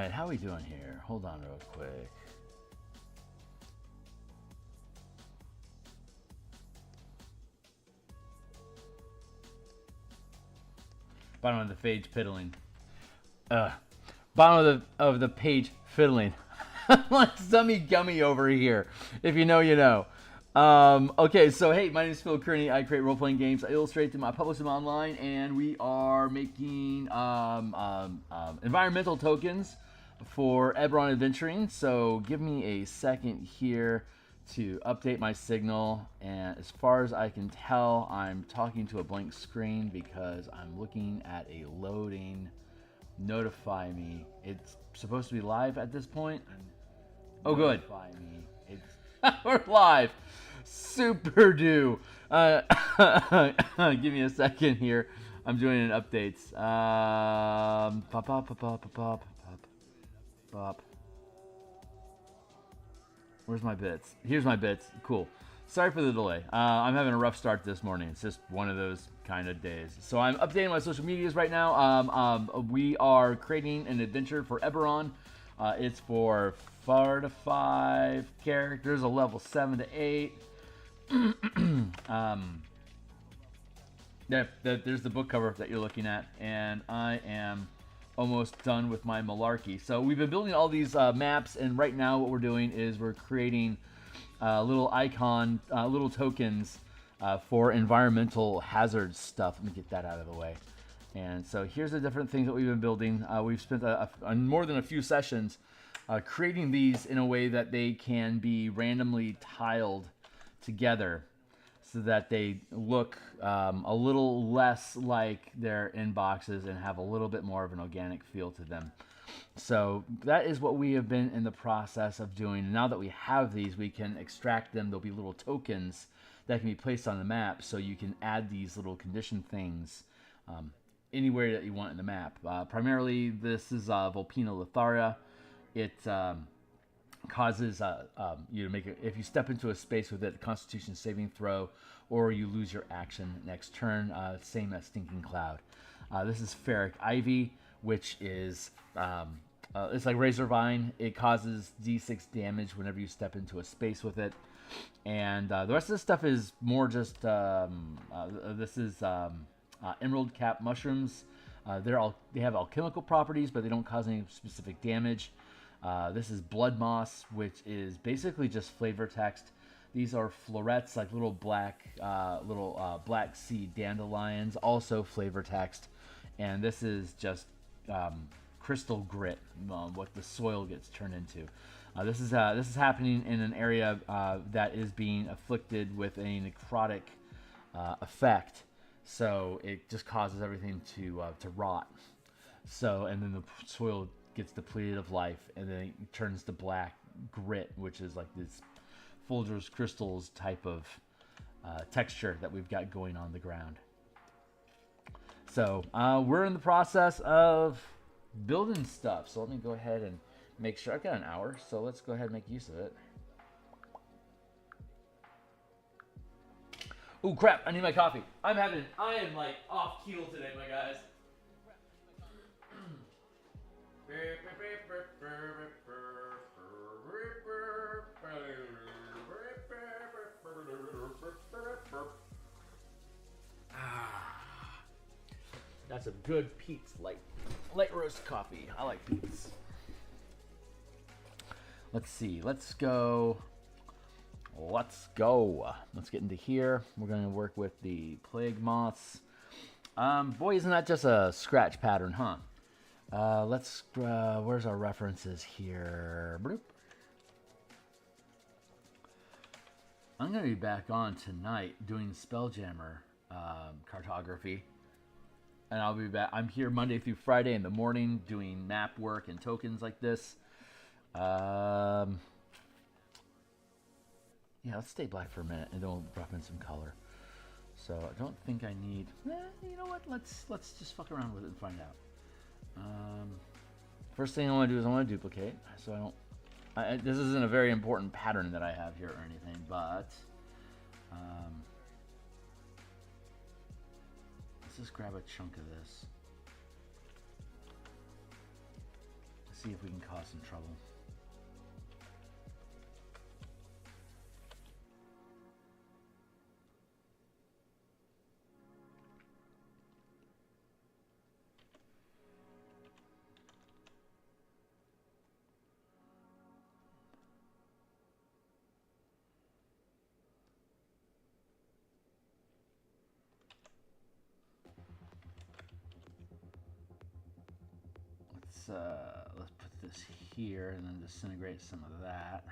right, how we doing here? Hold on real quick. Bottom of the page fiddling. Bottom of the page fiddling. Like Zummy Gummy over here. If you know, you know. Okay, so hey, my name is Phil Kearney. I create role-playing games. I illustrate them. I publish them online, and we are making environmental tokens for Eberron Adventuring. So give me a second here to update my signal. And as far as I can tell, I'm talking to a blank screen because I'm looking at a loading. Notify me. It's supposed to be live at this point. Oh, good. Notify me. It's we're live. Super do. Give me a second here. I'm doing an updates. Pop. Where's my bits? Here's my bits. Cool. Sorry for the delay. I'm having a rough start this morning. It's just one of those kind of days. So I'm updating my social medias right now. We are creating an adventure for Eberron. It's for 4 to 5 characters, a level 7 to 8. There's the book cover that you're looking at, and I am almost done with my malarkey. So we've been building all these maps, and right now what we're doing is we're creating little icon, little tokens for environmental hazard stuff. Let me get that out of the way. And so here's the different things that we've been building. We've spent more than a few sessions creating these in a way that they can be randomly tiled together so that they look a little less like they're in boxes and have a little bit more of an organic feel to them. So that is what we have been in the process of doing. And now that we have these, we can extract them. There'll be little tokens that can be placed on the map, so you can add these little condition things anywhere that you want in the map. Primarily, this is Vulpina Lotharia. It causes you to make it, if you step into a space with it, a Constitution saving throw, or you lose your action next turn. Same as Stinking Cloud. This is Ferric Ivy, which is it's like Razorvine. It causes D6 damage whenever you step into a space with it. And the rest of this stuff is more just this is Emerald Cap Mushrooms. They have alchemical properties, but they don't cause any specific damage. This is Blood Moss, which is basically just flavor text. These are florets, like little black seed dandelions, also flavor text. And this is just crystal grit, what the soil gets turned into. This is happening in an area that is being afflicted with a necrotic effect. So it just causes everything to rot. So, and then the soil gets depleted of life, and then it turns to black grit, which is like this Folgers crystals type of texture that we've got going on the ground. So we're in the process of building stuff. So let me go ahead and make sure. I've got an hour, so let's go ahead and make use of it. Oh crap, I need my coffee. I am like off keel today, my guys. That's a good Pete's light roast coffee. I like Pete's. Let's see. Let's go. Let's get into here. We're going to work with the plague moths. Boy, isn't that just a scratch pattern, huh? Where's our references here? Bloop. I'm going to be back on tonight doing Spelljammer cartography. And I'll be back. I'm here Monday through Friday in the morning doing map work and tokens like this. Yeah, let's stay black for a minute and then we'll drop in some color. So I don't think I need. You know what? Let's just fuck around with it and find out. First thing I want to do is I want to duplicate, so I don't. This isn't a very important pattern that I have here or anything, but let's just grab a chunk of this. see if we can cause some trouble. Let's put this here and then disintegrate some of that.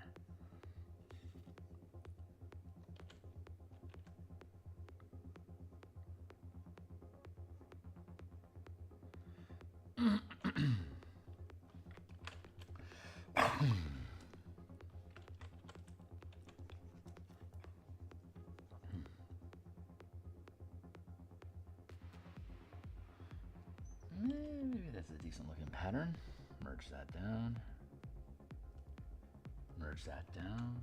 Maybe that's a decent looking pattern. Merge that down. Merge that down.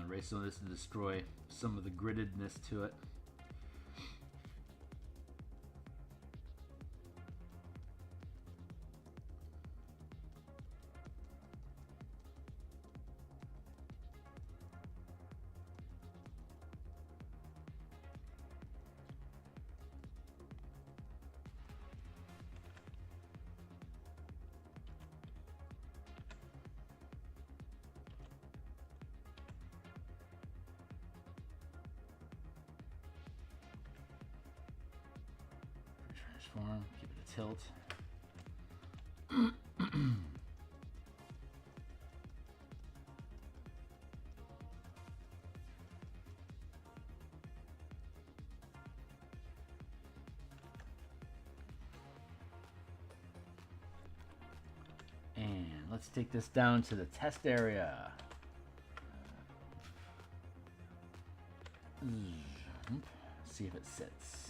Erase some of this to destroy some of the griddedness to it. Transform, keep it a tilt. And let's take this down to the test area. See if it sits.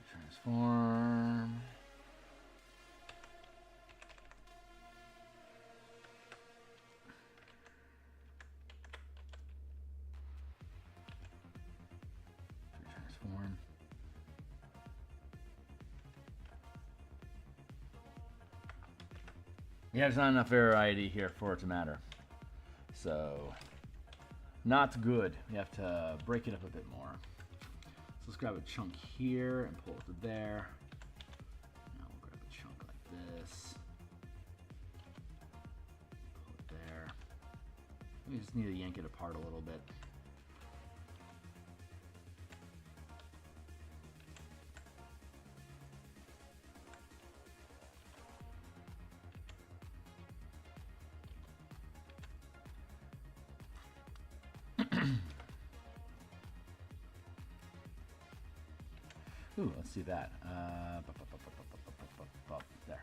Transform. Transform. Yeah, there's not enough variety here for it to matter. So, not good. We have to break it up a bit more. Let's grab a chunk here and pull it to there. Now we'll grab a chunk like this. Pull it there. We just need to yank it apart a little bit. Ooh, let's see that. There.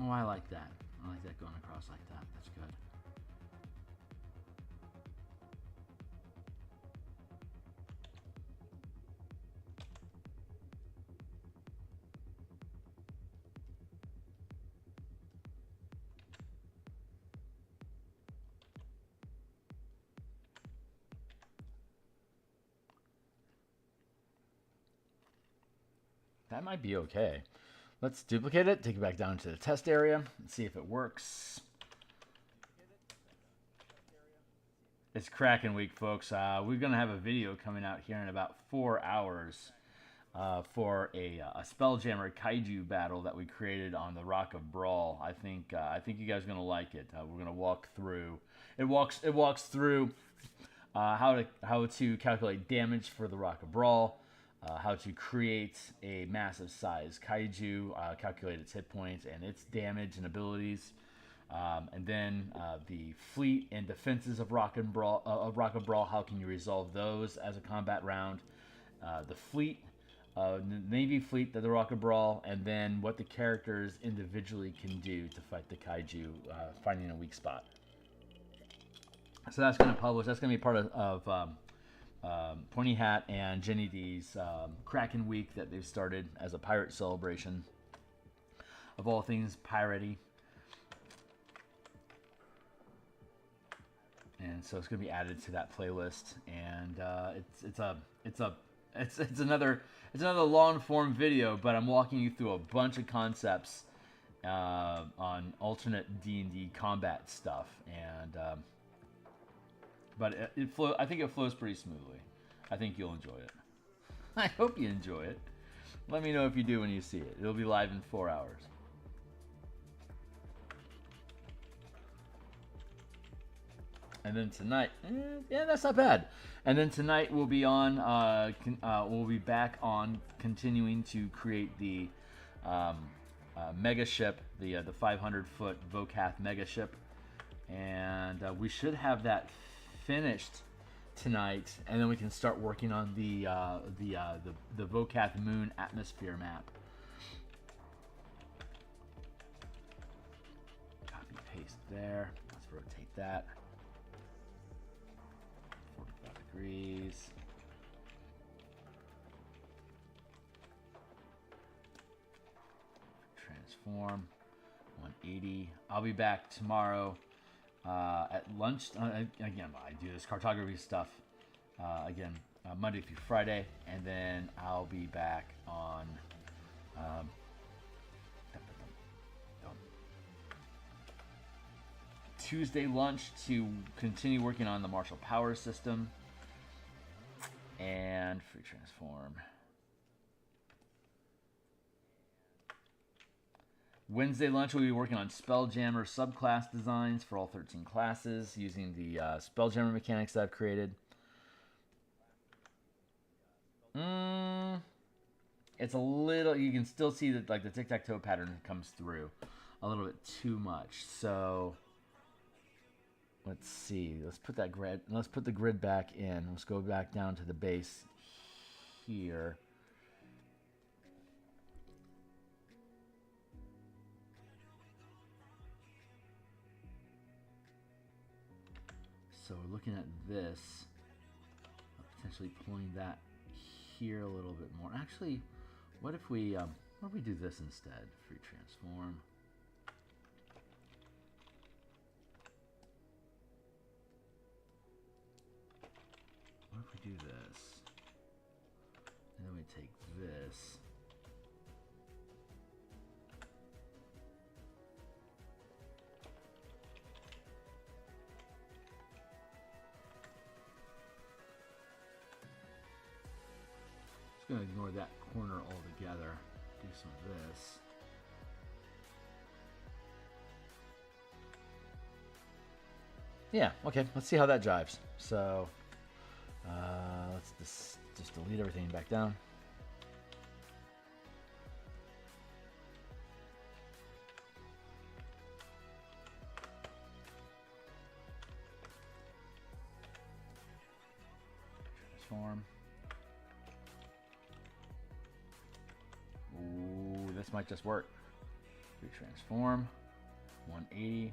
Oh, I like that. I like that going across like that. That's good. That might be okay. Let's duplicate it, take it back down to the test area, and see if it works. It's Kraken Week, folks. We're going to have a video coming out here in about 4 hours for a Spelljammer Kaiju battle that we created on the Rock of Brawl. I think you guys are going to like it. We're going to walk through. It walks through how to calculate damage for the Rock of Brawl, how to create a massive size Kaiju, calculate its hit points and its damage and abilities. And then the fleet and defenses of Rock of Brawl. How can you resolve those as a combat round? The fleet, Navy fleet, the Rock of Brawl, and then what the characters individually can do to fight the Kaiju, finding a weak spot. So that's going to publish. That's going to be part of Pointy Hat and Jenny D's Kraken Week that they've started as a pirate celebration of all things piratey. And so it's going to be added to that playlist, and it's another long form video, but I'm walking you through a bunch of concepts on alternate D&D combat stuff, and but I think it flows pretty smoothly. I think you'll enjoy it. I hope you enjoy it. Let me know if you do when you see it. It'll be live in 4 hours. And then tonight, yeah, that's not bad. And then tonight we'll be on, we'll be back on continuing to create the mega ship, the 500-foot Vocath mega ship, and we should have that finished tonight, and then we can start working on the Vocath Moon atmosphere map. Copy paste there. Let's rotate that. Degrees. Transform 180. I'll be back tomorrow at lunch. Again, I do this cartography stuff again Monday through Friday, and then I'll be back on Tuesday lunch to continue working on the Martial Power System and free transform. Wednesday lunch we'll be working on Spelljammer subclass designs for all 13 classes using the Spelljammer mechanics that I've created. It's a little, you can still see that like the tic-tac-toe pattern comes through a little bit too much. So let's see. Let's put that grid. Let's put the grid back in. Let's go back down to the base here. So we're looking at this, potentially pulling that here a little bit more. Actually, what if we do this instead? Free transform. What if we do this? And then we take this. Just gonna ignore that corner altogether. Do some of this. Yeah, okay, let's see how that jives. So let's just delete everything back down. Transform. Ooh, this might just work. Retransform. 180.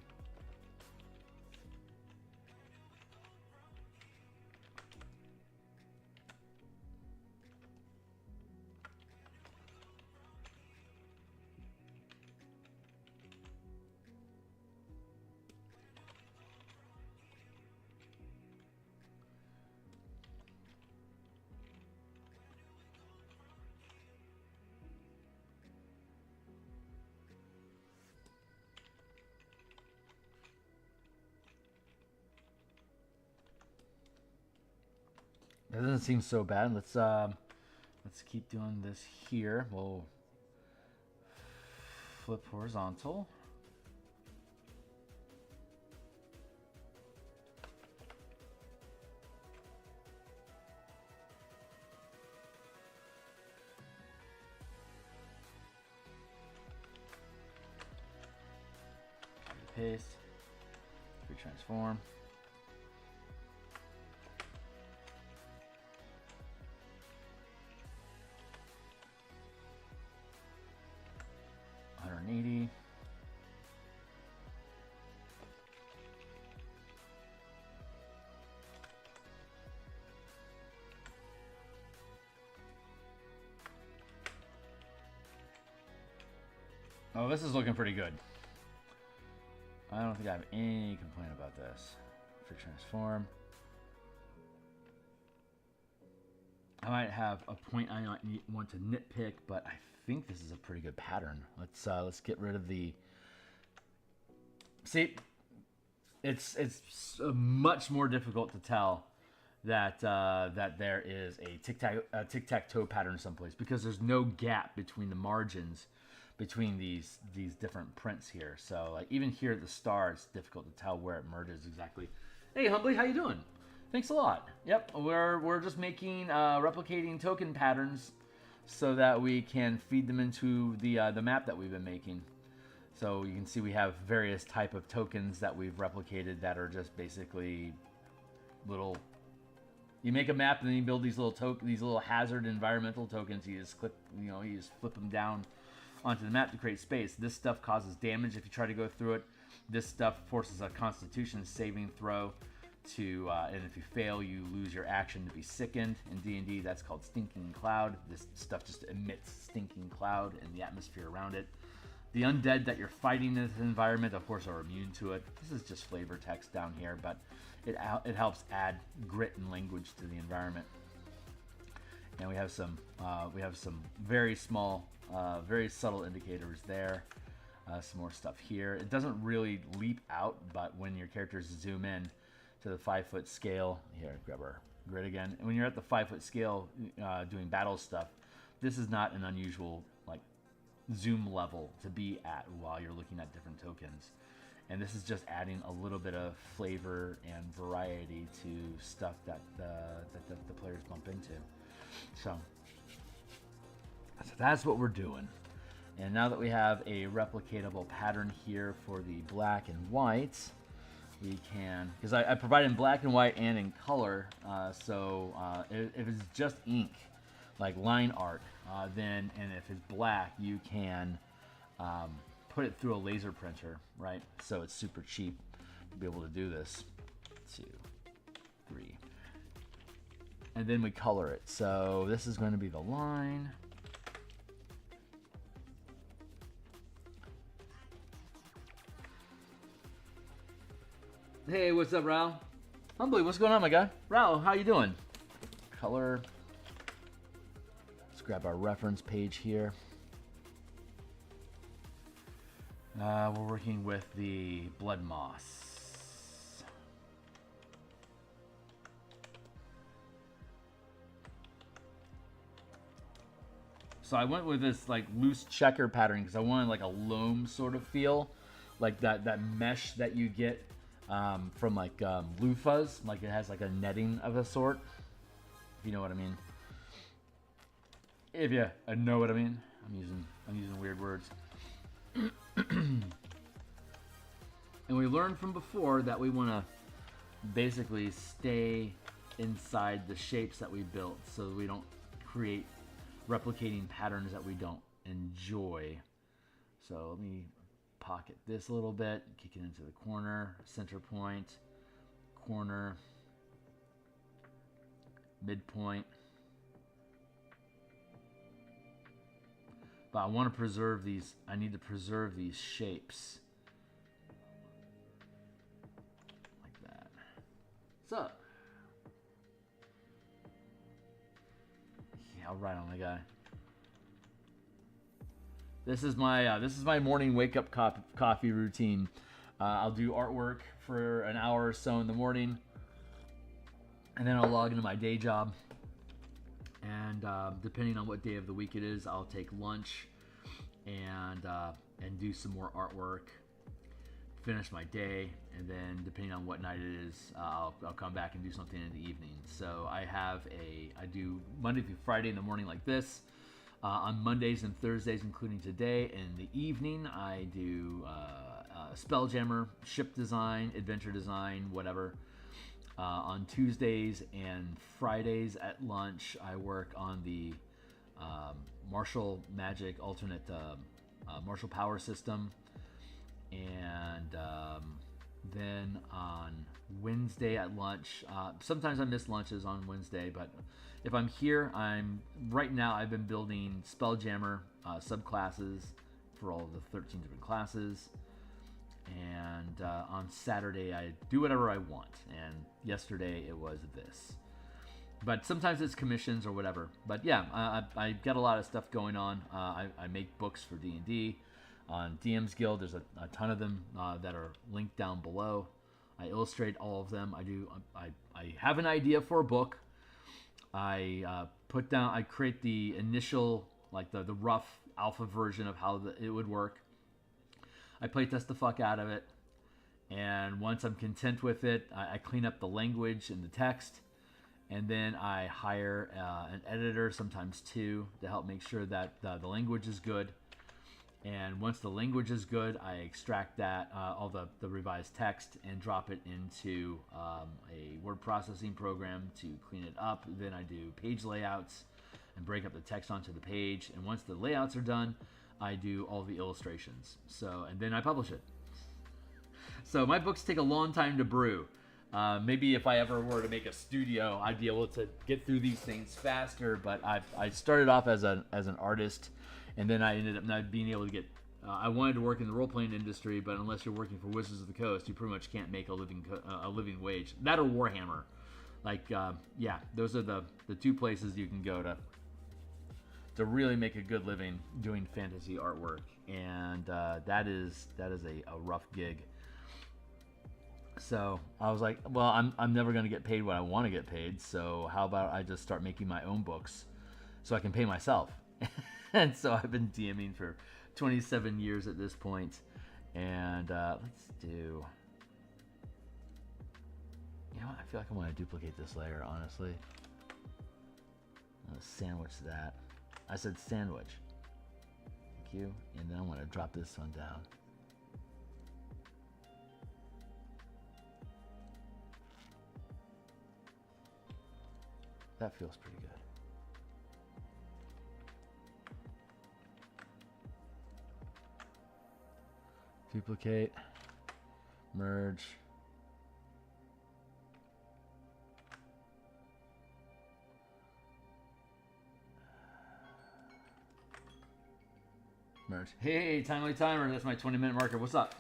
That doesn't seem so bad. Let's keep doing this here. We'll flip horizontal. Paste. Retransform. $180. Oh, this is looking pretty good. I don't think I have any complaint about this. For transform. I might have a point I might want to nitpick, but I think this is a pretty good pattern. Let's get rid of the. See, it's much more difficult to tell that that there is a tic-tac-toe pattern someplace because there's no gap between the margins between these different prints here. So like even here at the star, it's difficult to tell where it merges exactly. Hey Humbly, how you doing? Thanks a lot. Yep, we're just making replicating token patterns so that we can feed them into the map that we've been making. So you can see we have various type of tokens that we've replicated that are just basically little. You make a map and then you build these little hazard environmental tokens. You just click, you just flip them down onto the map to create space. This stuff causes damage if you try to go through it. This stuff forces a Constitution saving throw to, and if you fail, you lose your action to be sickened. In D&D, that's called Stinking Cloud. This stuff just emits Stinking Cloud and the atmosphere around it. The undead that you're fighting in this environment, of course, are immune to it. This is just flavor text down here, but it helps add grit and language to the environment. And we have some very small, very subtle indicators there. Some more stuff here. It doesn't really leap out, but when your characters zoom in to the 5-foot scale, here, grab our grid again. And when you're at the 5-foot scale doing battle stuff, this is not an unusual like zoom level to be at while you're looking at different tokens. And this is just adding a little bit of flavor and variety to stuff that the players bump into. So that's what we're doing. And now that we have a replicatable pattern here for the black and white, we can, because I provide in black and white and in color, so if it's just ink, like line art, then, and if it's black, you can put it through a laser printer, right? So it's super cheap to be able to do this. 2, 3. And then we color it. So this is going to be the line. Hey, what's up, Raul? Humbly, what's going on, my guy? Raul, how you doing? Color. Let's grab our reference page here. We're working with the blood moss. So I went with this like loose checker pattern because I wanted like a loam sort of feel, like that mesh that you get from like loofahs, like it has like a netting of a sort, if you know what I mean. If you know what I mean, I'm using weird words. And we learned from before that we want to basically stay inside the shapes that we built so we don't create replicating patterns that we don't enjoy. So let me pocket this a little bit, kick it into the corner, center point, corner, midpoint. But I want to preserve these, I need to preserve these shapes. Like that. What's up? Yeah, I'll ride on the guy. This is my morning wake up coffee routine. I'll do artwork for an hour or so in the morning, and then I'll log into my day job, And depending on what day of the week it is, I'll take lunch and do some more artwork, finish my day, and then depending on what night it is, I'll come back and do something in the evening. So I do Monday through Friday in the morning like this. On Mondays and Thursdays, including today, in the evening, I do Spelljammer, ship design, adventure design, whatever. On Tuesdays and Fridays at lunch, I work on the Martial Magic alternate martial power system. And then on Wednesday at lunch, sometimes I miss lunches on Wednesday, but if I'm here, right now I've been building Spelljammer subclasses for all of the 13 different classes. And on Saturday, I do whatever I want. And yesterday it was this. But sometimes it's commissions or whatever. But yeah, I got a lot of stuff going on. I make books for D&D. On DMsGuild, there's a ton of them that are linked down below. I illustrate all of them. I have an idea for a book. I create the initial, like the rough alpha version of how it would work. I playtest the fuck out of it, and once I'm content with it, I clean up the language and the text, and then I hire an editor, sometimes two, to help make sure that the language is good. And once the language is good, I extract that, all the revised text, and drop it into a word processing program to clean it up. Then I do page layouts and break up the text onto the page. And once the layouts are done, I do all the illustrations. And then I publish it. So my books take a long time to brew. Maybe if I ever were to make a studio, I'd be able to get through these things faster. But I started off as an artist, and then I ended up not being able to get. I wanted to work in the role-playing industry, but unless you're working for Wizards of the Coast, you pretty much can't make a living wage. That or Warhammer. Yeah, those are the two places you can go to really make a good living doing fantasy artwork, and that is a rough gig. So I was like, well, I'm never going to get paid what I want to get paid, so how about I just start making my own books so I can pay myself. And so I've been DMing for 27 years at this point, and let's do, I feel like I want to duplicate this layer, honestly. I'm going to sandwich that. I said sandwich. Thank you. And then I want to drop this one down. That feels pretty good. Duplicate. Merge. Merge. Hey, timely timer. That's my 20-minute marker. What's up?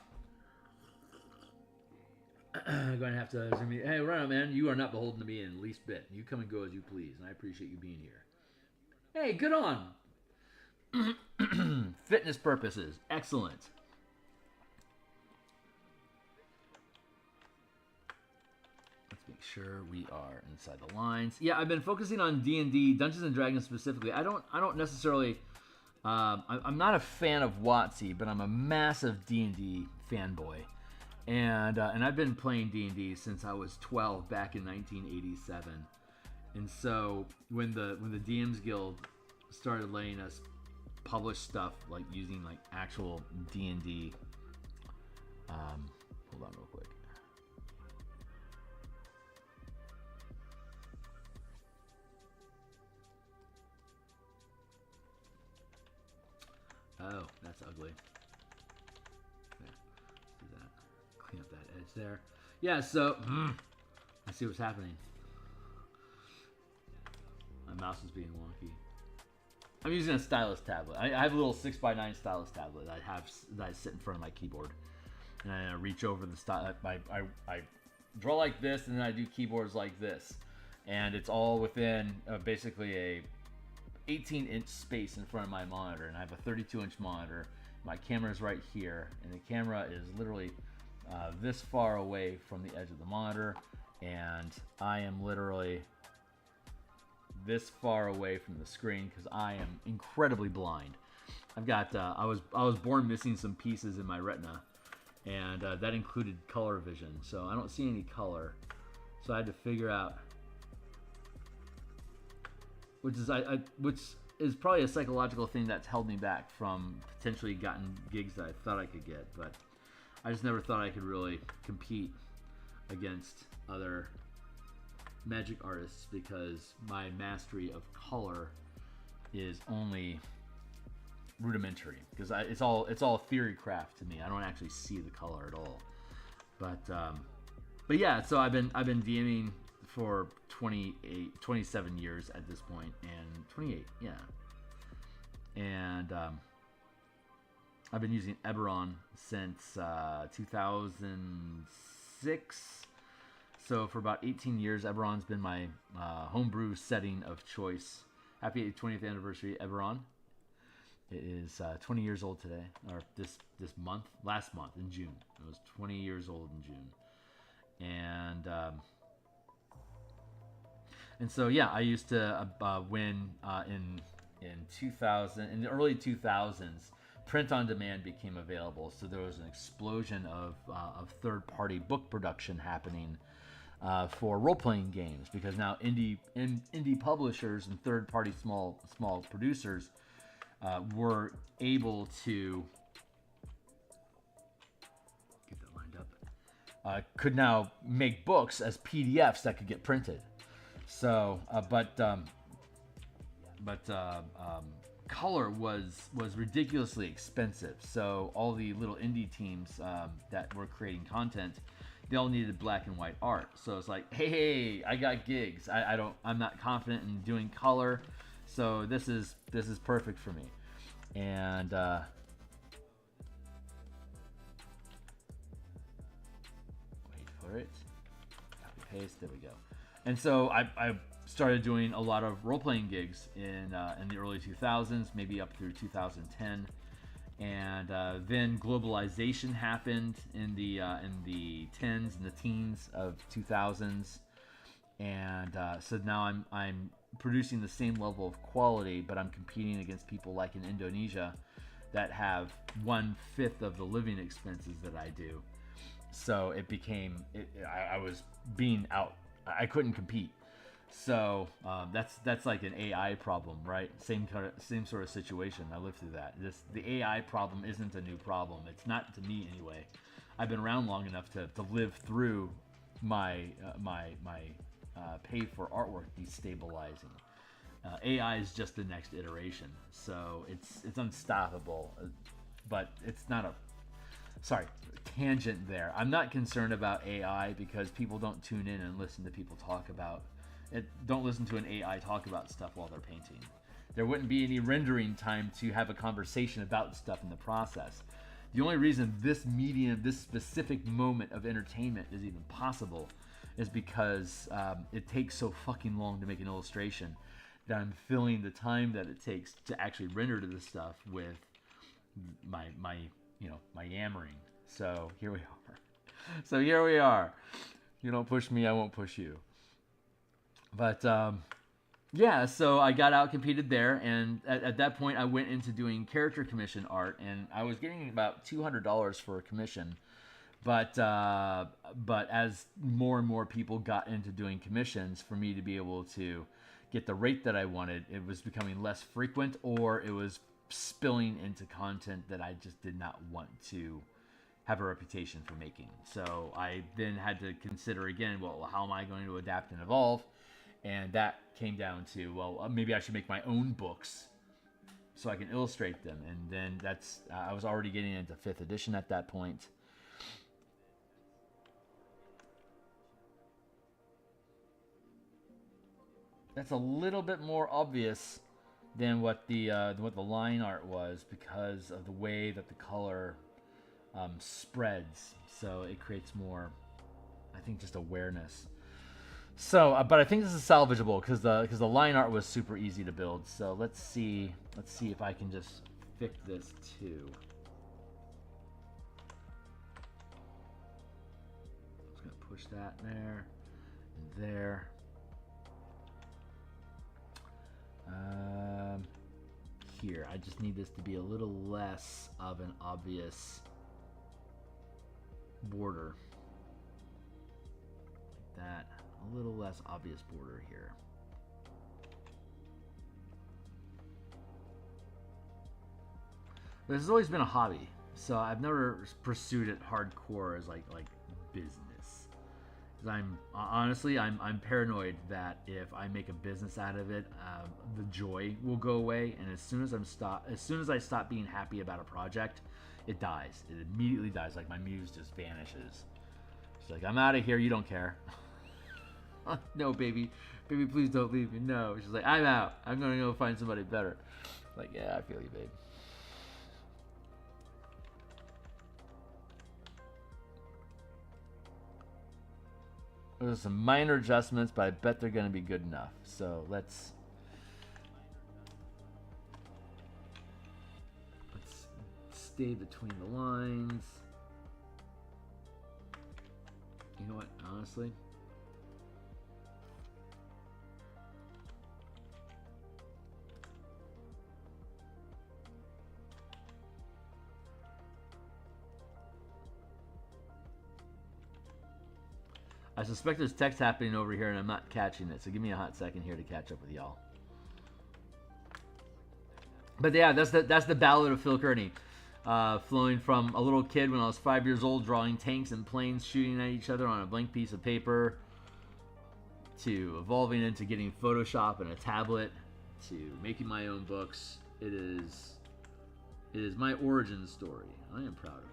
I'm going to have to zoom in. Hey, right on, man. You are not beholden to me in the least bit. You come and go as you please, and I appreciate you being here. Hey, good on. Fitness purposes. Excellent. Let's make sure we are inside the lines. Yeah, I've been focusing on D&D, Dungeons and Dragons specifically. I don't necessarily. I'm not a fan of WotC, but I'm a massive D&D fanboy, and I've been playing D&D since I was 12 back in 1987. And so when the DMsGuild started letting us publish stuff like using like actual D&D, hold on real quick. Oh, that's ugly. Yeah, do that. Clean up that edge there. Yeah, so I see what's happening. My mouse is being wonky. I'm using a stylus tablet. I have a little 6x9 stylus tablet that I sit in front of my keyboard, and I reach over the style. I draw like this, and then I do keyboards like this, and it's all within basically a 18-inch space in front of my monitor, and I have a 32-inch monitor. My camera is right here, and the camera is literally this far away from the edge of the monitor, and I am literally this far away from the screen because I am incredibly blind. I've got I was born missing some pieces in my retina, and that included color vision. So I don't see any color. So I had to figure out, which is probably a psychological thing that's held me back from potentially gotten gigs that I thought I could get, but I just never thought I could really compete against other Magic artists because my mastery of color is only rudimentary, because it's all theory craft to me. I don't actually see the color at all. But yeah, so I've been DMing for 27 years at this point, and 28, yeah. And I've been using Eberron since 2006. So for about 18 years, Eberron's been my homebrew setting of choice. Happy 20th anniversary, Eberron. It is 20 years old today, or this month, last month in June. It was 20 years old in June. And so yeah, I used to win in 2000, in the early 2000s. Print on demand became available, so there was an explosion of third-party book production happening for role-playing games, because now indie publishers and third-party small producers were able to get that lined up. Could now make books as PDFs that could get printed. So, color was ridiculously expensive. So all the little indie teams that were creating content, they all needed black and white art. So it's like, hey, I got gigs. I'm not confident in doing color, so this is perfect for me. And wait for it. Copy paste. There we go. And so I started doing a lot of role-playing gigs in the early 2000s, maybe up through 2010. And then globalization happened in the 10s and the teens of 2000s, and so now I'm producing the same level of quality, but I'm competing against people like in Indonesia that have 1/5 of the living expenses that I do. So it became I was being out. I couldn't compete. So that's like an AI problem, right? Same sort of situation. I lived through that. The AI problem isn't a new problem. It's not to me anyway. I've been around long enough to live through my pay for artwork destabilizing. AI is just the next iteration, so it's unstoppable. But it's not a tangent there. I'm not concerned about AI because people don't tune in and listen to people talk about. Don't listen to an AI talk about stuff while they're painting. There wouldn't be any rendering time to have a conversation about stuff in the process. The only reason this medium, this specific moment of entertainment is even possible is because it takes so fucking long to make an illustration that I'm filling the time that it takes to actually render to this stuff with my yammering. So here we are. You don't push me, I won't push you. But yeah, so I got out, competed there, and at that point I went into doing character commission art, and I was getting about $200 for a commission. But as more and more people got into doing commissions, for me to be able to get the rate that I wanted, it was becoming less frequent, or it was spilling into content that I just did not want to have a reputation for making. So I then had to consider again, well, how am I going to adapt and evolve? And that came down to, well, maybe I should make my own books so I can illustrate them. And then I was already getting into 5th edition at that point. That's a little bit more obvious than what the line art was, because of the way that the color spreads. So it creates more, I think, just awareness. So, but I think this is salvageable because the line art was super easy to build. So let's see if I can just fix this too. I'm just gonna push that there and there. Here, I just need this to be a little less of an obvious border. Like that. A little less obvious border here. This has always been a hobby, so I've never pursued it hardcore as like business. Because I'm paranoid that if I make a business out of it, the joy will go away, and as soon as I stop being happy about a project, it dies. It immediately dies. Like my muse just vanishes. She's like, I'm out of here. You don't care. No, baby, please don't leave me. No. She's like, I'm out. I'm gonna go find somebody better. Like, yeah, I feel you, babe. There's some minor adjustments, but I bet they're going to be good enough. So let's stay between the lines. You know what? Honestly, I suspect there's text happening over here and I'm not catching it, so give me a hot second here to catch up with y'all. But yeah, that's the Ballad of Phil Kearney, flowing from a little kid when I was 5 years old, drawing tanks and planes shooting at each other on a blank piece of paper, to evolving into getting Photoshop and a tablet, to making my own books. It is my origin story. I am proud of it.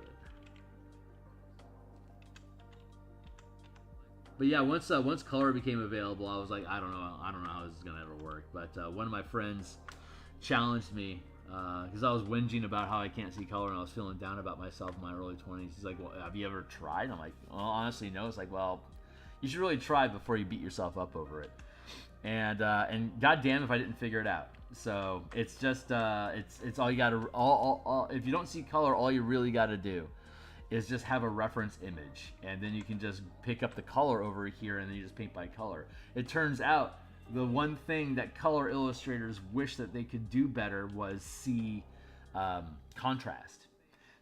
But yeah, once color became available, I was like, I don't know how this is gonna ever work. But one of my friends challenged me because I was whinging about how I can't see color and I was feeling down about myself in my early 20s. He's like, well, have you ever tried? I'm like, well, honestly, no. It's like, well, you should really try before you beat yourself up over it. And goddamn if I didn't figure it out. So it's just it's all you got to all if you don't see color, all you really got to do is just have a reference image, and then you can just pick up the color over here and then you just paint by color. It turns out the one thing that color illustrators wish that they could do better was see contrast,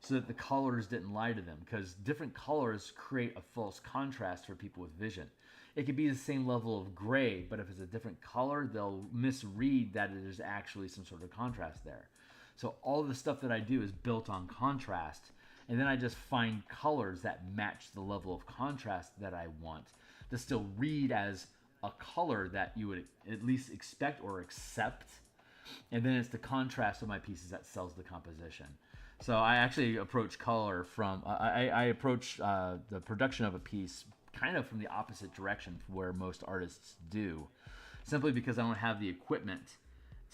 so that the colors didn't lie to them, because different colors create a false contrast for people with vision. It could be the same level of gray, but if it's a different color, they'll misread that it is actually some sort of contrast there. So all the stuff that I do is built on contrast, and then I just find colors that match the level of contrast that I want to still read as a color that you would at least expect or accept. And then it's the contrast of my pieces that sells the composition. So I actually approach color from, I approach the production of a piece kind of from the opposite direction from where most artists do, simply because I don't have the equipment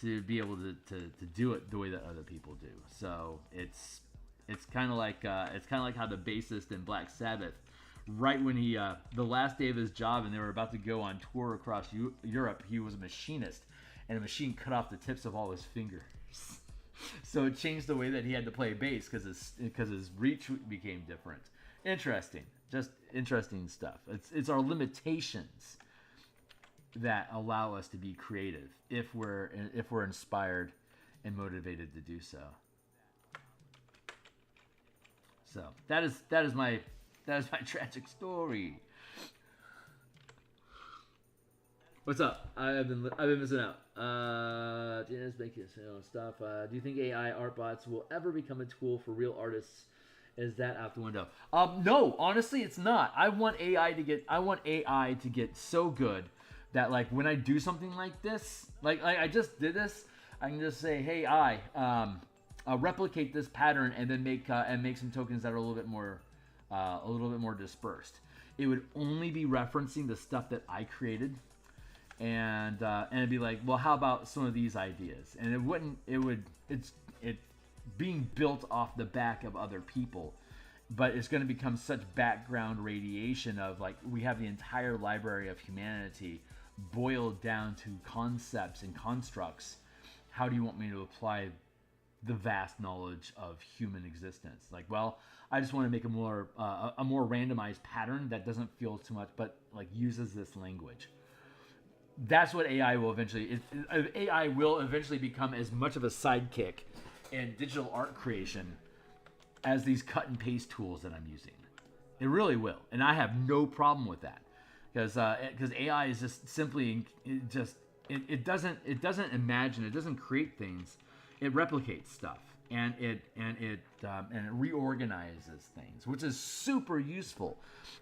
to be able to do it the way that other people do. So it's kind of like how the bassist in Black Sabbath, right when he the last day of his job and they were about to go on tour across Europe, he was a machinist, and a machine cut off the tips of all his fingers. So it changed the way that he had to play bass because his reach became different. Interesting, just interesting stuff. It's our limitations that allow us to be creative if we're inspired and motivated to do so. So that is my tragic story. What's up? I've been missing out. Just making stuff. Do you think AI art bots will ever become a tool for real artists? Is that out the window? No, honestly, it's not. I want AI to get so good that, like, when I do something like this, like I just did this, I can just say, hey, replicate this pattern and then make some tokens that are a little bit more dispersed. It would only be referencing the stuff that I created, and it'd be like, well, how about some of these ideas? And it's being built off the back of other people, but it's going to become such background radiation of, like, we have the entire library of humanity boiled down to concepts and constructs. How do you want me to apply the vast knowledge of human existence? Like, well, I just want to make a more randomized pattern that doesn't feel too much, but like uses this language. that's what AI will eventually. AI will eventually become as much of a sidekick in digital art creation as these cut and paste tools that I'm using. It really will, and I have no problem with that, because AI is just simply it doesn't imagine, it doesn't create things, it replicates stuff, and it reorganizes things, which is super useful,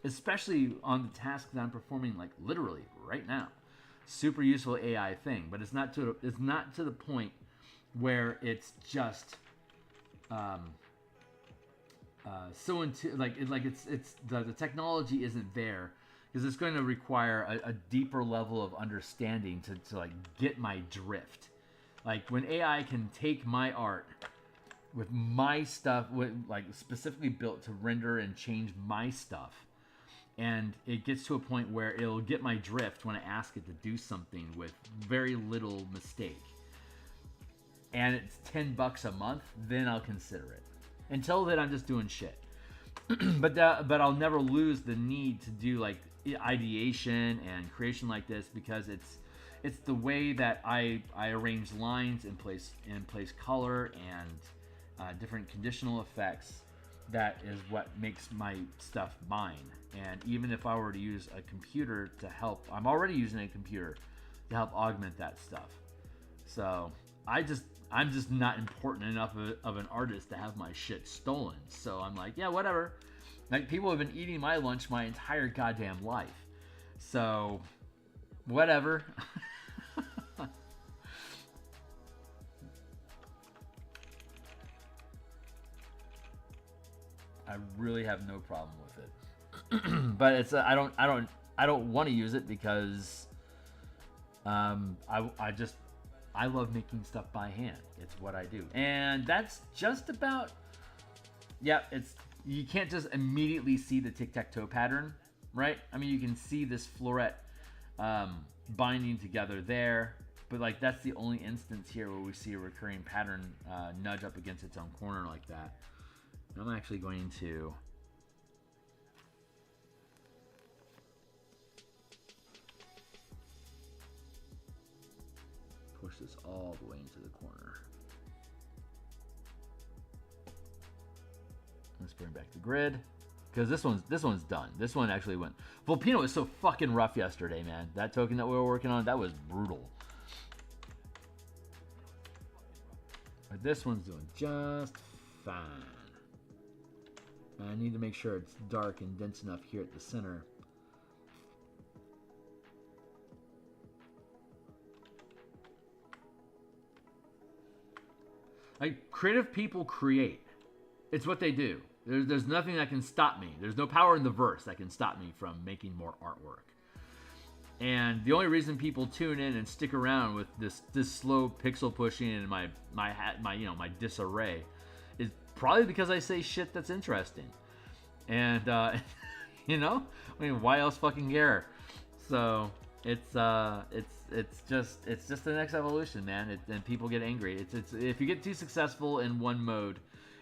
especially on the task that I'm performing, like literally right now. Super useful AI thing, but it's not to the point where it's just so into the technology isn't there, because it's going to require a deeper level of understanding to like get my drift. Like when AI can take my art with my stuff, like specifically built to render and change my stuff, and it gets to a point where it'll get my drift when I ask it to do something with very little mistake, and it's $10 a month, then I'll consider it. Until then, I'm just doing shit. but I'll never lose the need to do like ideation and creation like this, because it's the way that I arrange lines and place color and different conditional effects. That is what makes my stuff mine. And even if I were to use a computer to help, I'm already using a computer to help augment that stuff. So I'm just not important enough of an artist to have my shit stolen. So I'm like, yeah, whatever. Like, people have been eating my lunch my entire goddamn life. So, whatever. I really have no problem with it. But it's I don't want to use it, because I love making stuff by hand. It's what I do. And that's just about, yeah, you can't just immediately see the tic-tac-toe pattern, right? I mean, you can see this floret binding together there, but like that's the only instance here where we see a recurring pattern nudge up against its own corner like that. And I'm actually going to push this all the way into the corner. Let's bring back the grid, because this one's done. This one actually went. Volpino was so fucking rough yesterday, man. That token that we were working on, that was brutal. But this one's doing just fine. I need to make sure it's dark and dense enough here at the center. Like, creative people create. It's what they do. There's nothing that can stop me. There's no power in the verse that can stop me from making more artwork. And the only reason people tune in and stick around with this slow pixel pushing and my disarray is probably because I say shit that's interesting. And you know, I mean, why else fucking care? So it's just the next evolution, man. And people get angry. It's if you get too successful in one mode,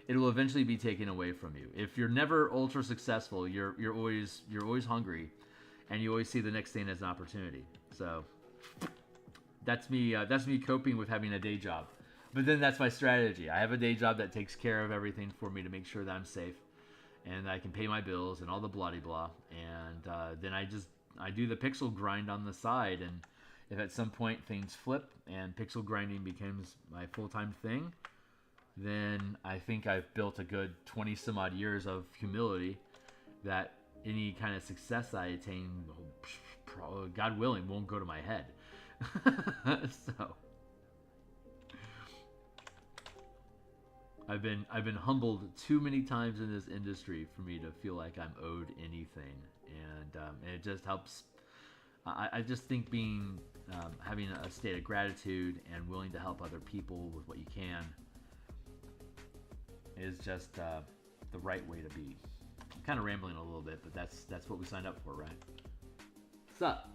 it will eventually be taken away from you. If you're never ultra successful, you're always hungry, and you always see the next thing as an opportunity. So that's me coping with having a day job. But then that's my strategy. I have a day job that takes care of everything for me to make sure that I'm safe, and I can pay my bills and all the blah blah. And then I do the pixel grind on the side. And if at some point things flip and pixel grinding becomes my full-time thing, then I think I've built a good 20 some odd years of humility that any kind of success I attain, God willing, won't go to my head. So I've been humbled too many times in this industry for me to feel like I'm owed anything, and it just helps. I just think having a state of gratitude and willing to help other people with what you can is just the right way to be. I'm kind of rambling a little bit, but that's what we signed up for, right? What's up?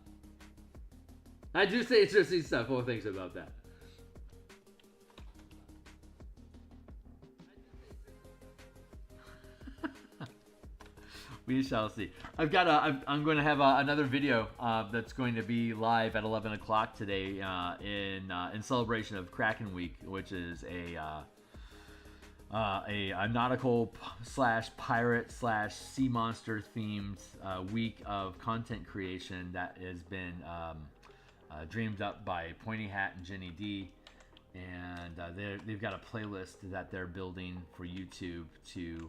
I do say interesting stuff. Well, thanks about that. We shall see. I'm going to have another video that's going to be live at 11 o'clock today in celebration of Kraken Week, which is a nautical / pirate / sea monster themed week of content creation that has been dreamed up by Pointy Hat and Jenny D. And they've got a playlist that they're building for YouTube to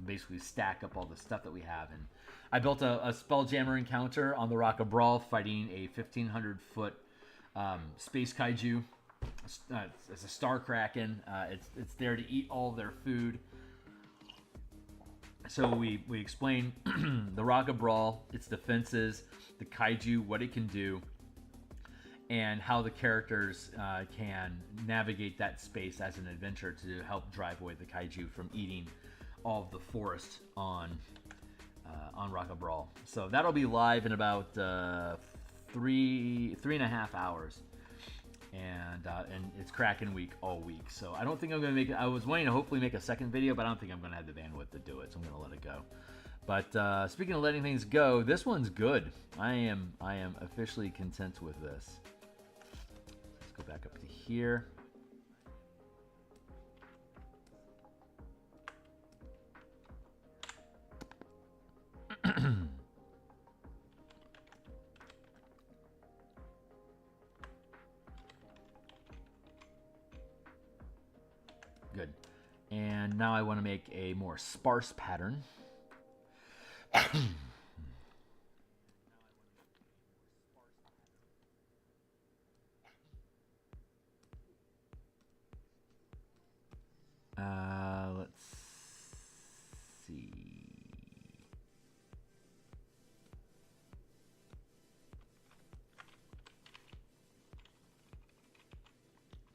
basically stack up all the stuff that we have. And I built a Spelljammer encounter on the Rock of Brawl, fighting a 1,500-foot space kaiju. It's a star kraken. It's there to eat all their food. So we explain the Rock of Brawl, its defenses, the kaiju, what it can do, and how the characters can navigate that space as an adventure to help drive away the kaiju from eating all of the forest on Rock of Brawl. So that'll be live in about 3.5 hours, and it's Kraken Week all week. So I don't think I'm gonna make it. I was wanting to hopefully make a second video, but I don't think I'm gonna have the bandwidth to do it. So I'm gonna let it go. But speaking of letting things go, this one's good. I am officially content with this. Go back up to here. Good. And now I want to make a more sparse pattern. Let's see.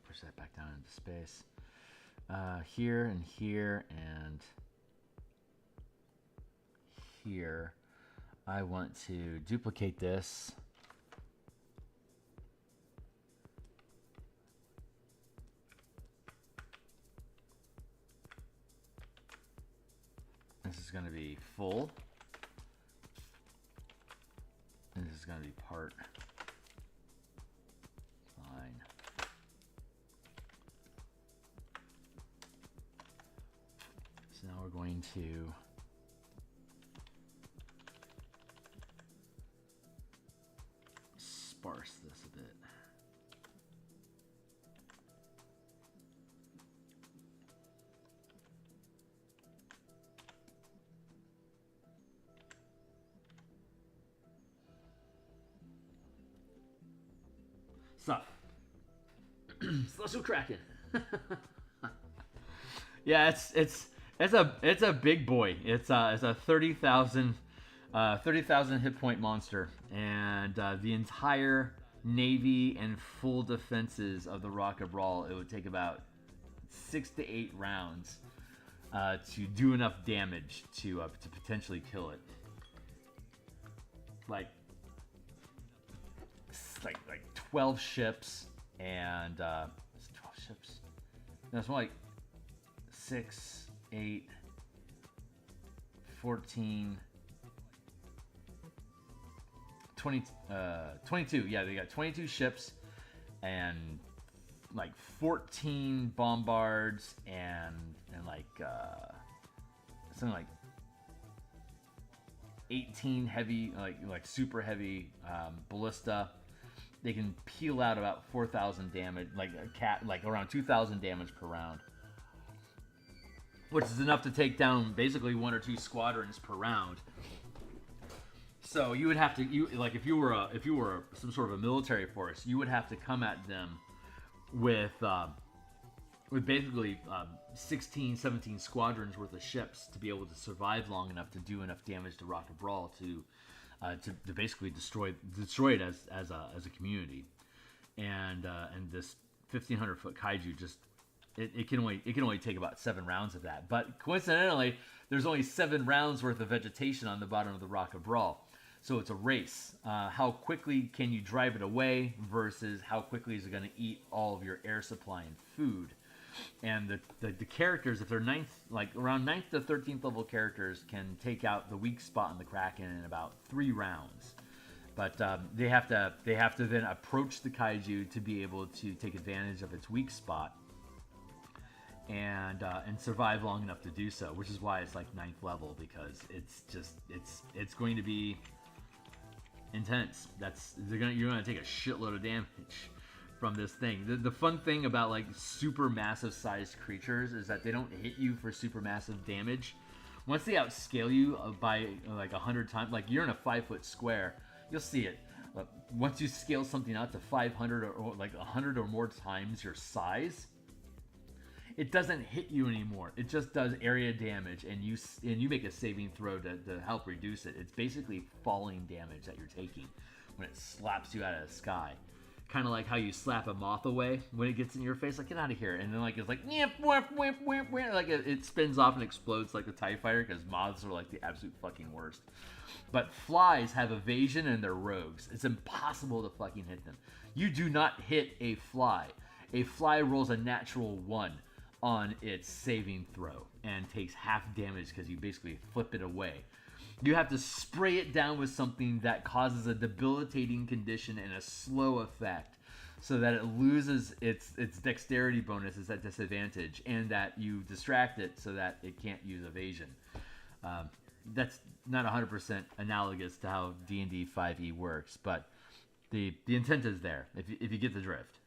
Push that back down into space. Here and here and here. I want to duplicate this. This is going to be full. And this is going to be part line. So now we're going to sparse this a bit. Sup? Celestial Kraken. Yeah, it's a big boy. It's a 30,000 hit point monster, and the entire navy and full defenses of the Rock of Brawl, it would take about 6 to 8 rounds to do enough damage to potentially kill it. Like 12 ships and 12 ships. No, it's more like 6, 8, 14, 20, 22. Yeah, they got 22 ships and like 14 bombards and like something like 18 heavy, like super heavy ballista. They can peel out about 4,000 damage, like around 2,000 damage per round, which is enough to take down basically 1 or 2 squadrons per round. So you would have to, if you were some sort of a military force, you would have to come at them with basically 16, 17 squadrons worth of ships to be able to survive long enough to do enough damage to Rock of Brawl to basically destroy it as a community. And this 1,500-foot kaiju just it can only take about 7 rounds of that. But coincidentally, there's only 7 rounds worth of vegetation on the bottom of the Rock of Brawl. So it's a race. How quickly can you drive it away versus how quickly is it going to eat all of your air supply and food? And the characters, if they're around 9th to 13th level characters, can take out the weak spot in the Kraken in about 3 rounds. But they have to then approach the kaiju to be able to take advantage of its weak spot and survive long enough to do so. Which is why it's like 9th level, because it's going to be intense. You're gonna take a shitload of damage from this thing. The fun thing about like super massive sized creatures is that they don't hit you for super massive damage. Once they outscale you by like 100 times, like you're in a 5-foot square, you'll see it. Once you scale something out to 500 or like 100 or more times your size, it doesn't hit you anymore. It just does area damage, and you make a saving throw to help reduce it. It's basically falling damage that you're taking when it slaps you out of the sky. Kind of like how you slap a moth away when it gets in your face, like, get out of here. And then like it's like, like it spins off and explodes like a TIE fighter, because moths are like the absolute fucking worst. But flies have evasion and they're rogues. It's impossible to fucking hit them. You do not hit a fly. A fly rolls a natural 1 on its saving throw and takes half damage because you basically flip it away. You have to spray it down with something that causes a debilitating condition and a slow effect, so that it loses its dexterity bonuses at disadvantage, and that you distract it so that it can't use evasion. That's not 100% analogous to how D&D 5e works, but the intent is there if you get the drift.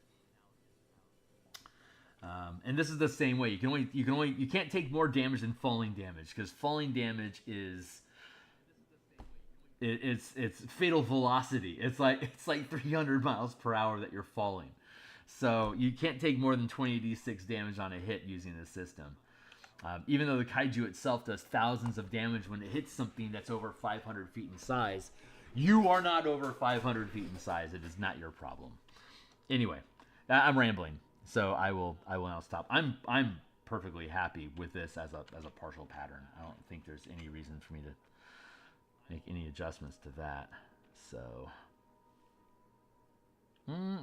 And this is the same way. You can't take more damage than falling damage, because falling damage is it's fatal velocity. It's like 300 miles per hour that you're falling. So you can't take more than 20d6 damage on a hit using this system. Even though the kaiju itself does thousands of damage when it hits something that's over 500 feet in size, you are not over 500 feet in size. It is not your problem. Anyway, I'm rambling, so I will now stop. I'm perfectly happy with this as a partial pattern. I don't think there's any reason for me to make any adjustments to that. So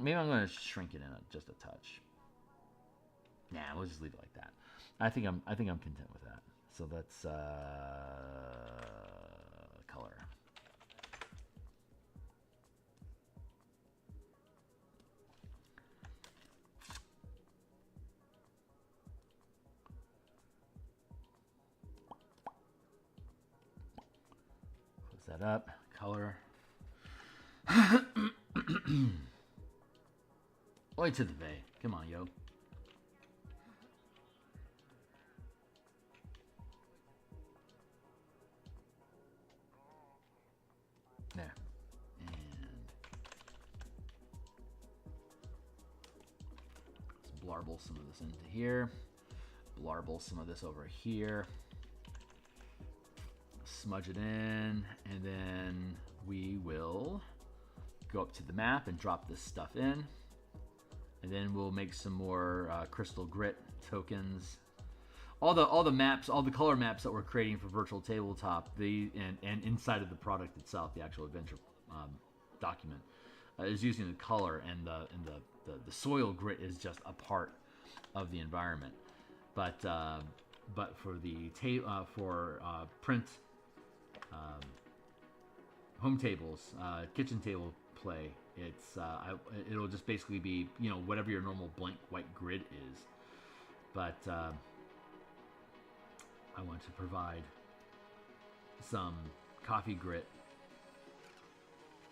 maybe I'm going to shrink it in just a touch. Nah, we'll just leave it like that. I think I'm content with that. So that's color. Close that up. Color. Oi to the bay. Come on, yo. There. And let's blarble some of this into here. Blarble some of this over here. Smudge it in, and then we will go up to the map and drop this stuff in. And then we'll make some more crystal grit tokens. All the maps, all the color maps that we're creating for Virtual Tabletop, and inside of the product itself, the actual adventure document, is using the color, and the soil grit is just a part of the environment. But for the print home tables, kitchen table play, it'll just basically be, whatever your normal blank white grid is. But I want to provide some coffee grit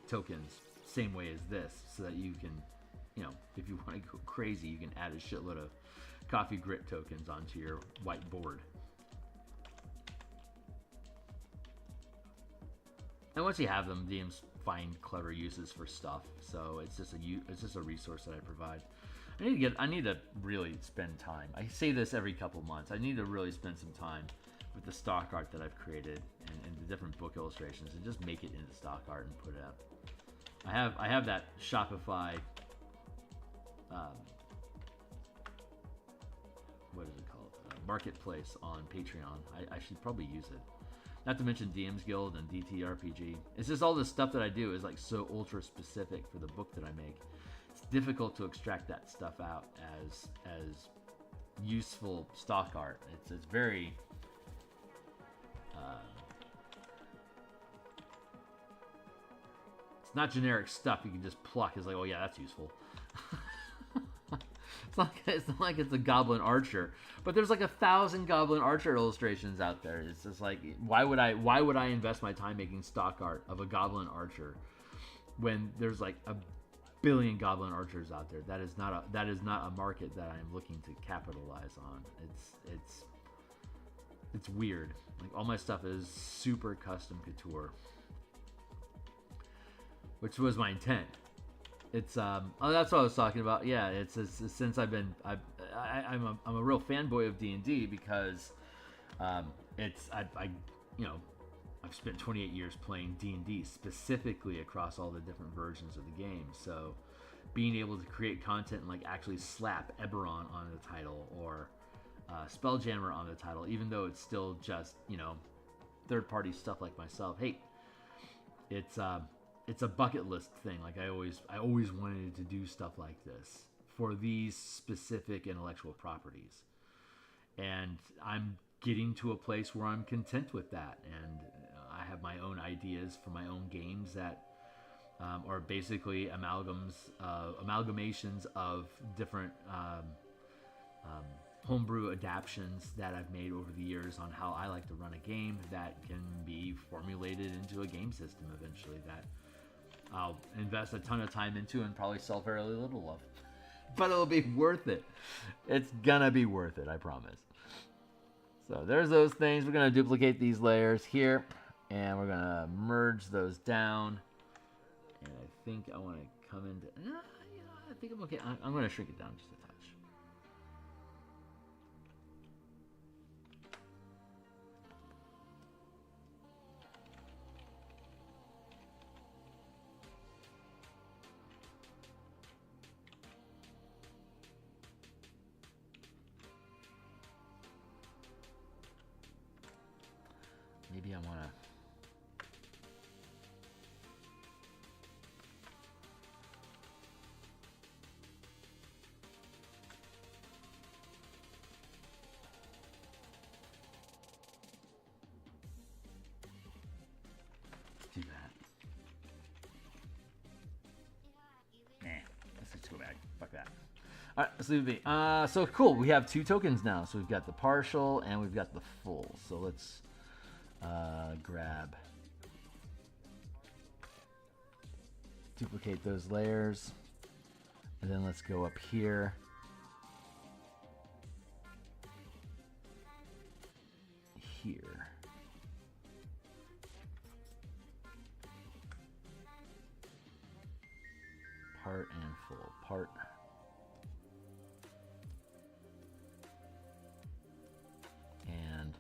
tokens, same way as this, so that you can, if you want to go crazy, you can add a shitload of coffee grit tokens onto your white board. And once you have them, DMs find clever uses for stuff. So it's just a resource that I provide. I need to really spend time. I say this every couple months. I need to really spend some time with the stock art that I've created and the different book illustrations, and just make it into stock art and put it up. I have that Shopify. What is it called? Marketplace on Patreon. I should probably use it. Not to mention DMsGuild and ttrpg. It's just all the stuff that I do is like so ultra specific for the book that I make. It's difficult to extract that stuff out as useful stock art. It's very it's not generic stuff you can just pluck. It's like, oh yeah, that's useful. It's not like it's a Goblin Archer, but there's like 1,000 Goblin Archer illustrations out there. It's just like, why would I invest my time making stock art of a Goblin Archer when there's like a billion Goblin Archers out there? That is not a market that I'm looking to capitalize on. It's weird. Like, all my stuff is super custom couture, which was my intent. It's that's what I was talking about. Yeah, it's since I'm a real fanboy of D&D because I've spent 28 years playing D&D specifically across all the different versions of the game. So being able to create content and like actually slap Eberron on the title or Spelljammer on the title, even though it's still just, third-party stuff like myself. Hey, it's a bucket list thing. Like I always wanted to do stuff like this for these specific intellectual properties, and I'm getting to a place where I'm content with that. And I have my own ideas for my own games that are basically amalgamations of different homebrew adaptions that I've made over the years on how I like to run a game that can be formulated into a game system eventually that I'll invest a ton of time into and probably sell fairly little of. But it'll be worth it. It's gonna be worth it, I promise. So there's those things. We're gonna duplicate these layers here, and we're gonna merge those down. And I think I want to come into. I think I'm okay. I'm gonna shrink it down just a touch. Maybe I want to. Do that. Nah, let's just go back. Fuck that. All right, let's leave it be. So cool. We have 2 tokens now. So we've got the partial and we've got the full. So let's grab, duplicate those layers, and then let's go up here. Here. Part and full. Part. And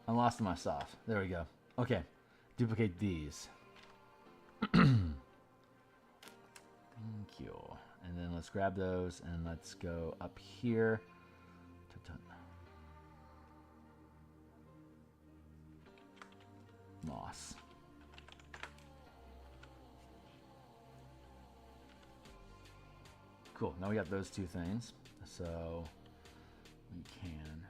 I lost my sauce. There we go. Okay. Duplicate these. Thank you. And then let's grab those and let's go up here. Loss. Cool. Now we got those 2 things. So we can.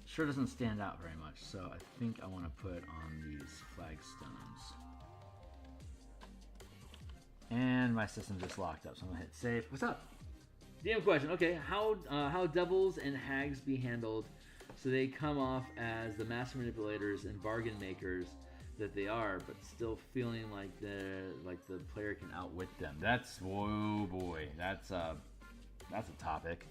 Sure doesn't stand out very much, so I think I want to put on these flagstones. And my system just locked up, so I'm gonna hit save. What's up? DM question. Okay, how devils and hags be handled so they come off as the master manipulators and bargain makers that they are, but still feeling like the player can outwit them. That's, whoa boy, that's a topic.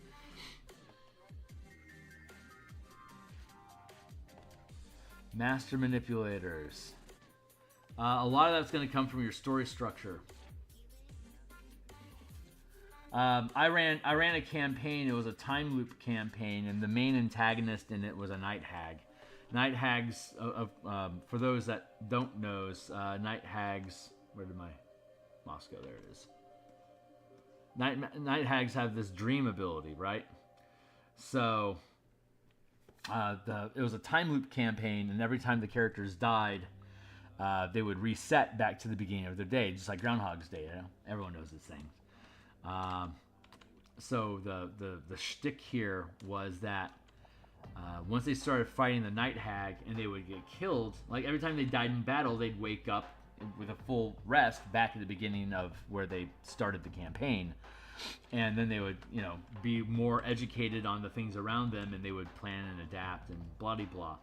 Master manipulators. A lot of that's going to come from your story structure. I ran a campaign. It was a time loop campaign, and the main antagonist in it was a night hag. Night hags, for those that don't know, night hags. Where did my mouse go? There it is. Night hags have this dream ability, right? So it was a time loop campaign, and every time the characters died, they would reset back to the beginning of their day, just like Groundhog's Day. You know, everyone knows this thing. So the shtick here was that once they started fighting the night hag and they would get killed, like every time they died in battle, they'd wake up with a full rest back at the beginning of where they started the campaign, and then they would, you know, be more educated on the things around them, and they would plan and adapt and blah blah blah.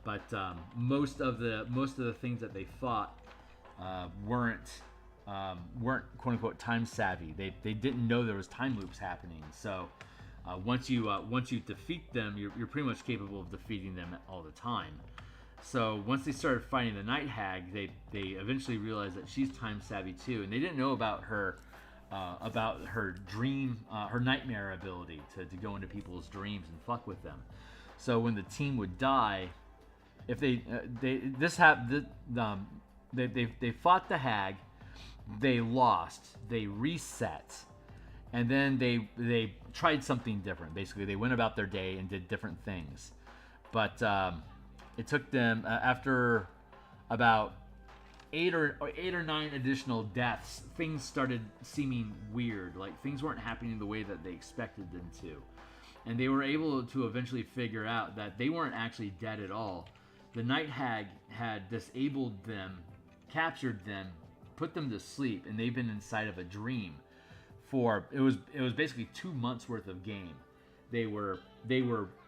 But most of the things that they fought weren't quote unquote time savvy. They didn't know there was time loops happening. So once you defeat them, you're pretty much capable of defeating them all the time. So once they started fighting the night hag, they eventually realized that she's time savvy too, and they didn't know about her dream, her nightmare ability to go into people's dreams and fuck with them. So when the team would die, if they fought the hag, they lost, they reset, and then they tried something different. Basically, they went about their day and did different things. But it took them after about eight or nine additional deaths, things started seeming weird. Like things weren't happening the way that they expected them to, and they were able to eventually figure out that they weren't actually dead at all. The night hag had disabled them, captured them, put them to sleep, and they've been inside of a dream for it was basically 2 months worth of game. They were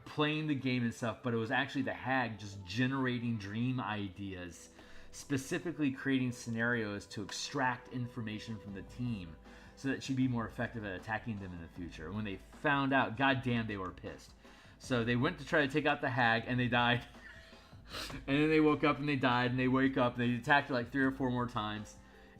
playing the game and stuff, but it was actually the hag just generating dream ideas, specifically creating scenarios to extract information from the team so that she'd be more effective at attacking them in the future. When they found out, goddamn, they were pissed. So they went to try to take out the hag, and they died. And then they woke up and they died, and they wake up and they attacked her like 3 or 4 more times,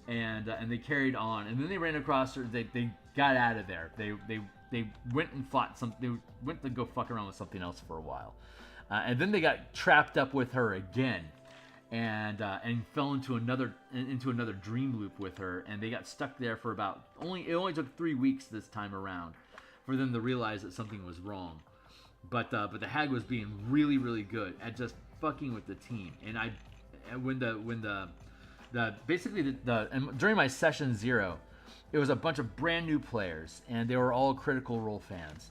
and they carried on. And then they ran across her. They got out of there. They went and fought They went to go fuck around with something else for a while, and then they got trapped up with her again, and fell into another dream loop with her, and they got stuck there for it only took 3 weeks this time around for them to realize that something was wrong. But the hag was being really, really good at just fucking with the team. And during my session 0, it was a bunch of brand new players, and they were all Critical Role fans.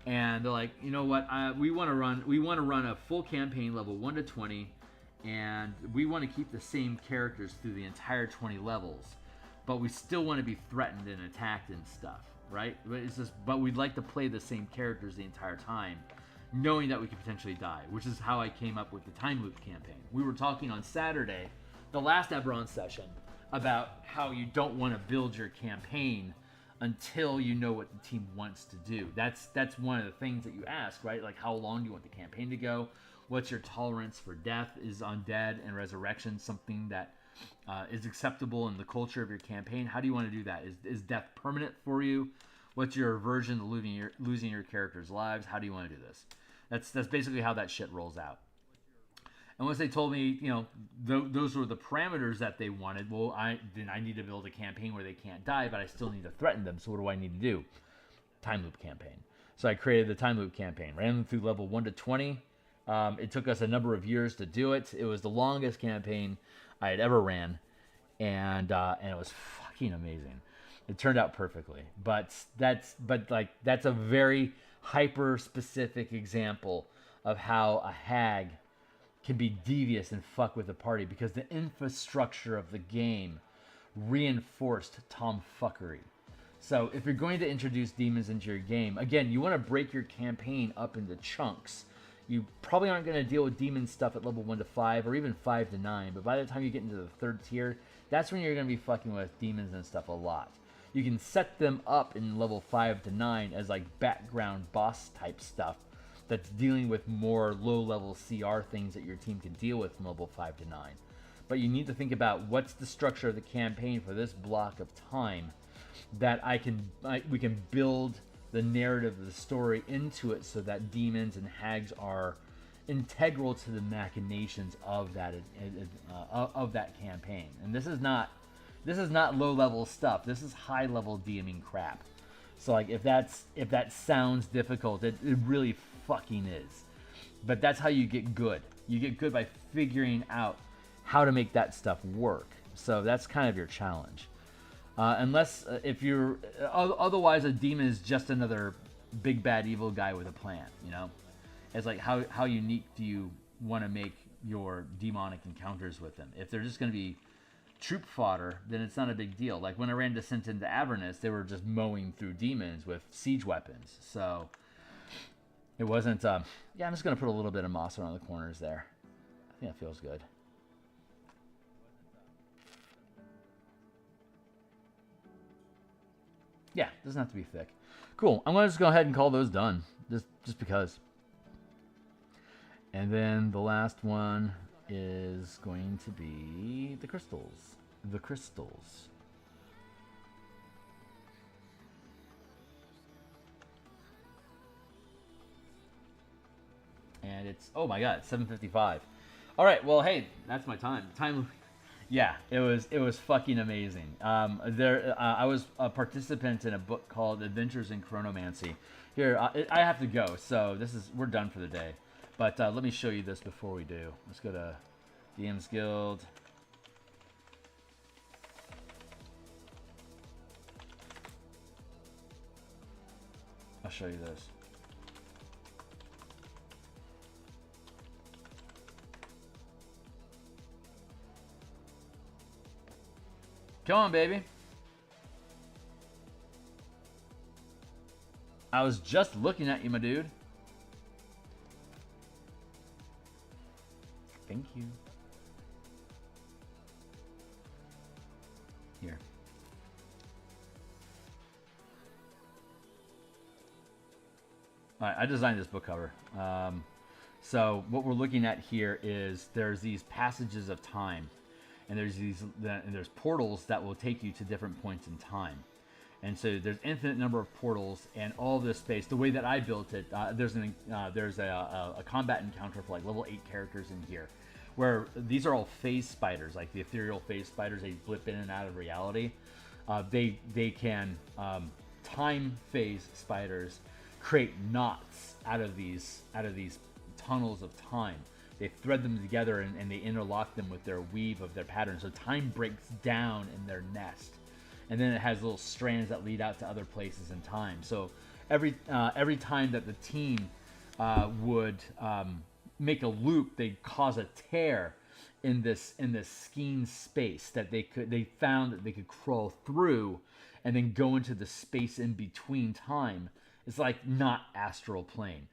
And they're like, you know what? We want to run a full campaign level 1 to 20, and we want to keep the same characters through the entire 20 levels, but we still want to be threatened and attacked and stuff, right? But we'd like to play the same characters the entire time, knowing that we could potentially die, which is how I came up with the time loop campaign. We were talking on Saturday, the last Eberron session, about how you don't want to build your campaign until you know what the team wants to do. That's one of the things that you ask, right? Like, how long do you want the campaign to go? What's your tolerance for death? Is undead and resurrection something that is acceptable in the culture of your campaign? How do you want to do that? Is death permanent for you? What's your aversion to losing your characters' lives? How do you want to do this? That's basically how that shit rolls out. And once they told me, you know, those were the parameters that they wanted, well, I need to build a campaign where they can't die, but I still need to threaten them. So what do I need to do? Time loop campaign. So I created the time loop campaign, ran them through level 1 to 20. It took us a number of years to do it. It was the longest campaign I had ever ran, and it was fucking amazing. It turned out perfectly. But that's a very hyper specific example of how a hag can be devious and fuck with the party, because the infrastructure of the game reinforced tomfuckery. So if you're going to introduce demons into your game, again, you want to break your campaign up into chunks. You probably aren't going to deal with demon stuff at level 1 to 5 or even 5 to 9, but by the time you get into the 3rd tier, that's when you're going to be fucking with demons and stuff a lot. You can set them up in level 5 to 9 as like background boss type stuff that's dealing with more low-level CR things that your team can deal with from level 5 to 9. but you need to think about what's the structure of the campaign for this block of time that we can build the narrative of the story into it so that demons and hags are integral to the machinations of that campaign. And this is not low level stuff. This is high level DMing crap. So like if that sounds difficult, it really fucking is. But that's how you get good. You get good by figuring out how to make that stuff work. So that's kind of your challenge. If you're otherwise, a demon is just another big bad evil guy with a plan. You know, it's like how unique do you want to make your demonic encounters with them? If they're just going to be troop fodder, then it's not a big deal. Like when I ran Descent into Avernus, they were just mowing through demons with siege weapons. So it wasn't. Yeah, I'm just going to put a little bit of moss around the corners there. I think that feels good. Yeah, doesn't have to be thick. Cool. I'm going to just go ahead and call those done, just because. And then the last one is going to be the crystals. The crystals. And it's, oh my god, it's 7:55. All right, well, hey, that's my time. Yeah, it was fucking amazing. I was a participant in a book called Adventures in Chronomancy. Here, I have to go, so we're done for the day. But let me show you this before we do. Let's go to DMsGuild. I'll show you this. Come on, baby. I was just looking at you, my dude. Thank you. Here. All right, I designed this book cover. So what we're looking at here is there's these passages of time. And there's portals that will take you to different points in time. And so there's infinite number of portals, and all this space. The way that I built it, there's a combat encounter for like level 8 characters in here, where these are all phase spiders, like the ethereal phase spiders. They blip in and out of reality. They can time phase spiders create knots out of these tunnels of time. They thread them together and they interlock them with their weave of their pattern. So time breaks down in their nest. And then it has little strands that lead out to other places in time. So every time that the team would make a loop, they'd cause a tear in this skein space that they found that they could crawl through and then go into the space in between time. It's like not astral plane.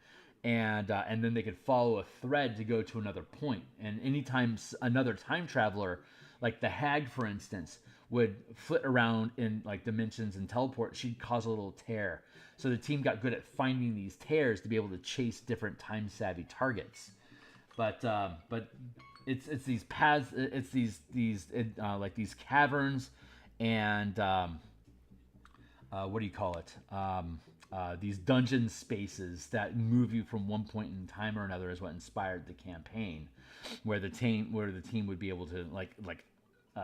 And then they could follow a thread to go to another point. And anytime another time traveler, like the hag, for instance, would flit around in like dimensions and teleport, she'd cause a little tear. So the team got good at finding these tears to be able to chase different time savvy targets. But it's these paths, it's these like these caverns and what do you call it? These dungeon spaces that move you from one point in time or another is what inspired the campaign, where the team would be able to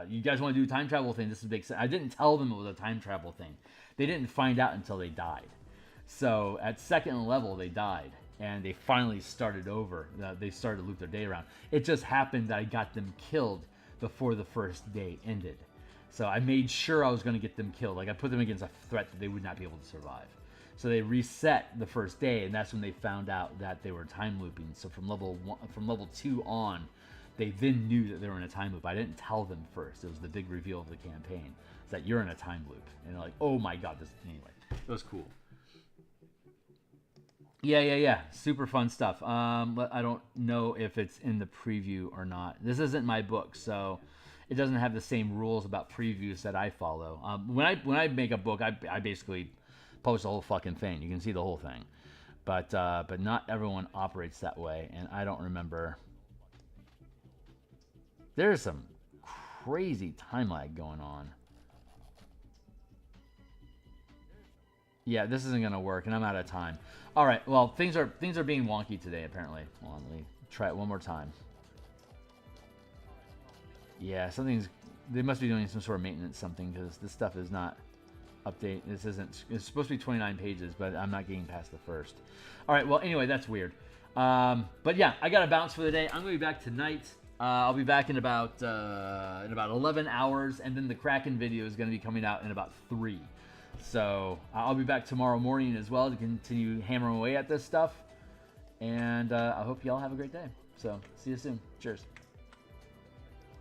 you guys want to do a time travel thing? This is big. I didn't tell them it was a time travel thing. They didn't find out until they died. So at second level they died, and they finally started over. They started to loop their day around. It just happened that I got them killed before the first day ended. So I made sure I was going to get them killed. Like I put them against a threat that they would not be able to survive. So they reset the first day, and that's when they found out that they were time looping. So from level 2 on, they then knew that they were in a time loop. I didn't tell them first. It was the big reveal of the campaign. It's that you're in a time loop, and they're like, "Oh my god!" Anyway, it was cool. Yeah. Super fun stuff. But I don't know if it's in the preview or not. This isn't my book, so it doesn't have the same rules about previews that I follow. When I make a book, I basically post the whole fucking thing. You can see the whole thing, but not everyone operates that way, and I don't remember. There's some crazy time lag going on. Yeah, this isn't gonna work, and I'm out of time. All right, well, things are being wonky today, apparently. Hold on, let me try it one more time. Yeah, they must be doing some sort of maintenance something, because this stuff is not this isn't, it's supposed to be 29 pages, but I'm not getting past the first. All right, well, anyway, that's weird. But yeah, I got to bounce for the day. I'm going to be back tonight. I'll be back in about 11 hours, and then the Kraken video is going to be coming out in about 3. So I'll be back tomorrow morning as well to continue hammering away at this stuff. And I hope y'all have a great day. So see you soon. Cheers.